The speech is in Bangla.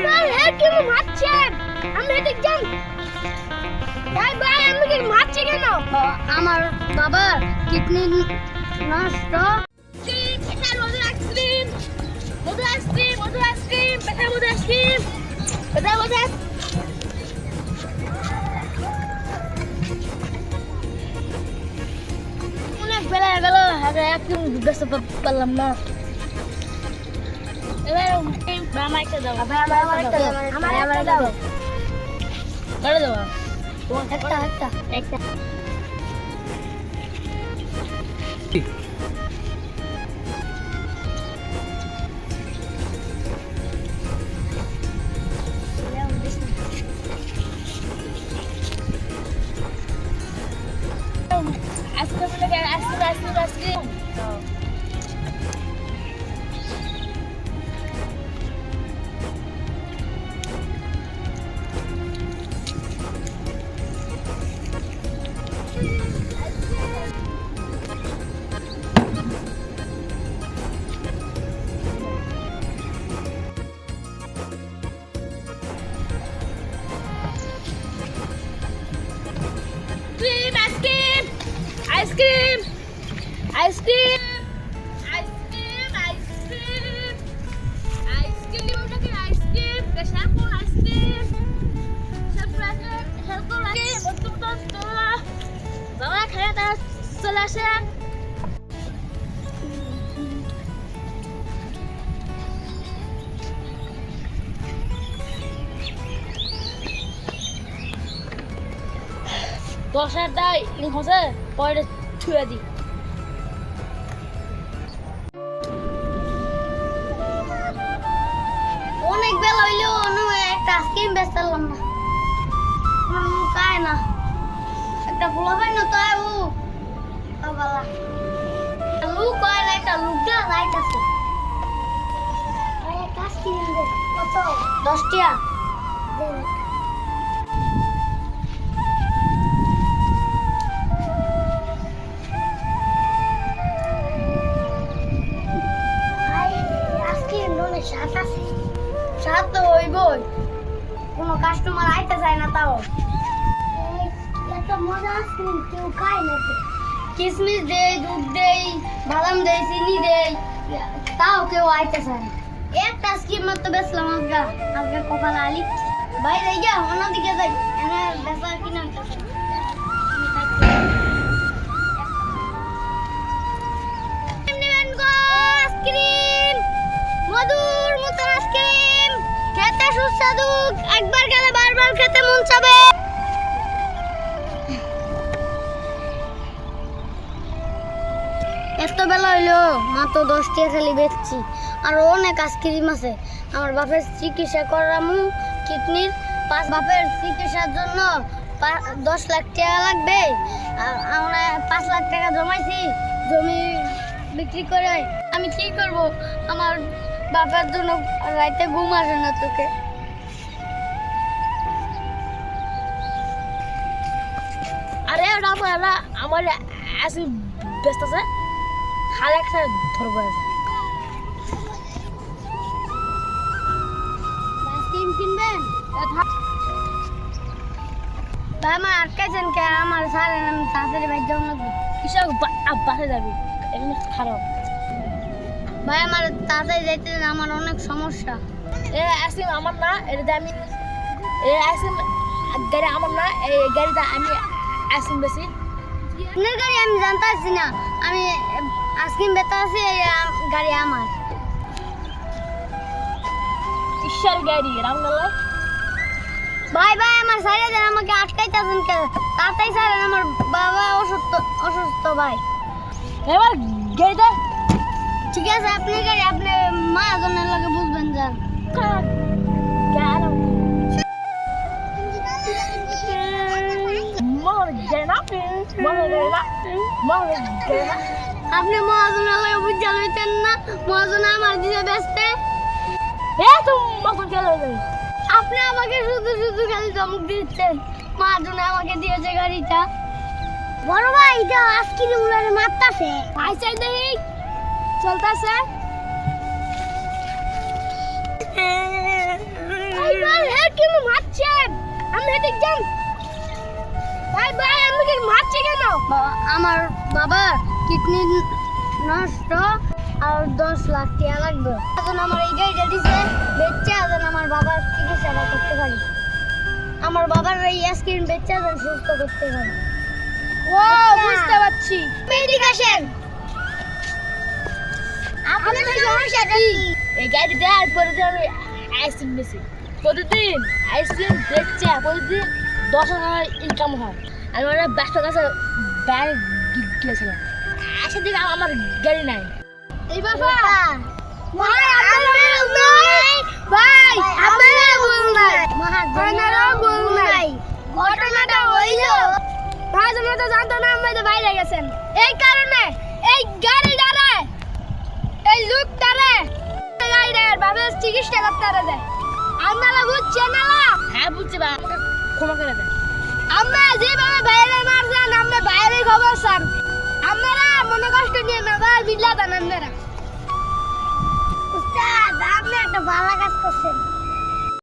ভাই হ্যাঁ কি মারছেন? আমি এদিক যান। ভাই ভাই আমি কি মারছি কেন? আমার বাবার কিডনি নষ্ট। মধুর আইসক্রিম, মধুর আইসক্রিম, মধুর আইসক্রিম, বেটা মধুর আইসক্রিম, বেটা মধুর। অনেক বেলা গেল, একদম ব্যস্ত পারলাম না। এবার আমাকে দাও, আমাকে দাও, বড় দাও, একটা একটা একটা। Ice cream ice cream ice cream ice cream ice cream ice cream নাকি ice cream shampoo ice cream shampoo ice cream বাবা খেয়ে তারা চলে আসেন। দশটা হচ্ছে পরে ছুঁয়ে দিই। অনেক বেলা হইলেও একটা আইসক্রিম বেচতাম না, কায় না একটা ফুলা পাই না তাই ও বালা লুক হয় না, একটা লুক দেওয়া লাইট আছে। একটা আইসক্রিম দে কত 10 টাকা। সাত তো হইবই, কোনো কাস্টমার আইতে চায় না। তাও এত মজা আইসক্রিম কেউ খায় না। কিশমিশ দেই, দুধ দেই, বাদাম দেই, চিনি দেই, তাও কেউ আইতে চায় না। একটা আইসক্রিম মাত্র বেচলাম আজকে কপাল আলি। বাইরে গিয়া অন্যদিকে যাই, এনে বেচা কিনা মধুর মতো আইসক্রিম খেতে সুস্বাদু, একবার খেলে বারবার খেতে মন চাবে। এত বেলা হইলো মাত্র 10 টাকা খালি বেচছি, আর অনেক আইসক্রিম আছে। আমার বাপের চিকিৎসা করামু কিডনির, বাপের চিকিৎসার জন্য 10 লাখ টাকা লাগবে। আমরা 5 লাখ টাকা জমাইছি জমি বিক্রি করে। আমি কি করব? আমার বাবার জন্য রাতে ঘুম আসে না তোকে। আরে ওটা আমার আসি ব্যস্ত আছে, খালি একটা ধরবো। আইসক্রিম কিনবেন? ভাই আমার আটকাইছেন কে? আমার স্যার আমি তাড়াতাড়ি বাইর যাবো না। কিসব বাসে যাবি? এমনি খারাপ ভাই, আমার তাড়াতাড়ি যাইতে দেন, আমার অনেক সমস্যা। এ আইসক্রিম আমার না, এটা আমি আইসক্রিম গাড়ি আমার না, এই গাড়িটা আমি আইসক্রিম বেশি। আপনার গাড়ি আমি জানতে পারছি না, আমি আইসক্রিম বেচতে আছি, গাড়ি আমার। ঈশ্বর গাড়ি রামগলা। ভাই ভাই আমার সাইডে দেন, আমাকে আটকাইতেছেন কে? তাড়াতাড়ি ছাড়েন, আমার বাবা অসুস্থ ভাই। এবার গাড়িটা ঠিক আছে, আপনি গাড়ি আপনি মা জনের লাগে বুঝবেন। যান আপনি মহাজনের লাগে বুঝা লইতেন না? মহাজন আমার দিকে ব্যস্তে আপনি আমাকে শুধু শুধু খালি চমক দিচ্ছেন। মহাজনে আমাকে দিয়েছে গাড়িটা। বড় ভাই এটা আজকির উলারে মারতাছে। ভাই চাই দেখি চলতেছে। কেন মারছেন? আপনি এদিক যান। ভাই ভাই আমাকে মারছে কেন? আমার বাবার কিডনি নষ্ট আর 10 লাখ টাকা লাগবে। এখন আমার এই গাড়িটা দিছে বেচে যেন আমার বাবার চিকিৎসাটা করতে পারি। আমার বাবার এই স্ক্রিন বেচে যেন সুস্থ করতে পারি। ও বুঝতে পারছি। মেডিকেশন আপনার সমস্যা কি? এই গাড়ি দেওয়ার পরে যে আমি আইসক্রিম বেশি প্রতিদিন আইসক্রিম বেচছে প্রতিদিন 10,000 ইনকাম হয়। আমি ওরা ব্যস্ত কাছে বাইরে গিয়েছিলাম আসে দিকে আমার গাড়ি নাই। এই বাবা ভাই আপনারা ভুল নাই ভাই আপনারা ভুল নাই আপনারা ভুল নাই ঘটনাটা হইলো ভাইজান তো জানতো না আপনি তো বাইরে গেছেন এই কারণে এই গাড়িটারে এই লোকটারে গাড়িটার ভাবে চিকিৎসা করতে দেয় আপনারা বুঝছেন না? হ্যাঁ বুঝছি বা আমাকে ক্ষমা করে দেন। আমরা যেভাবে বাইরে মারছেন আমরা বাইরে খবর স্যার আপনারা মনে কষ্ট নিয়ে না ভাই বিল্লা দেন আপনারা উস্তাদ আপনি একটা ভালো কাজ করছেন।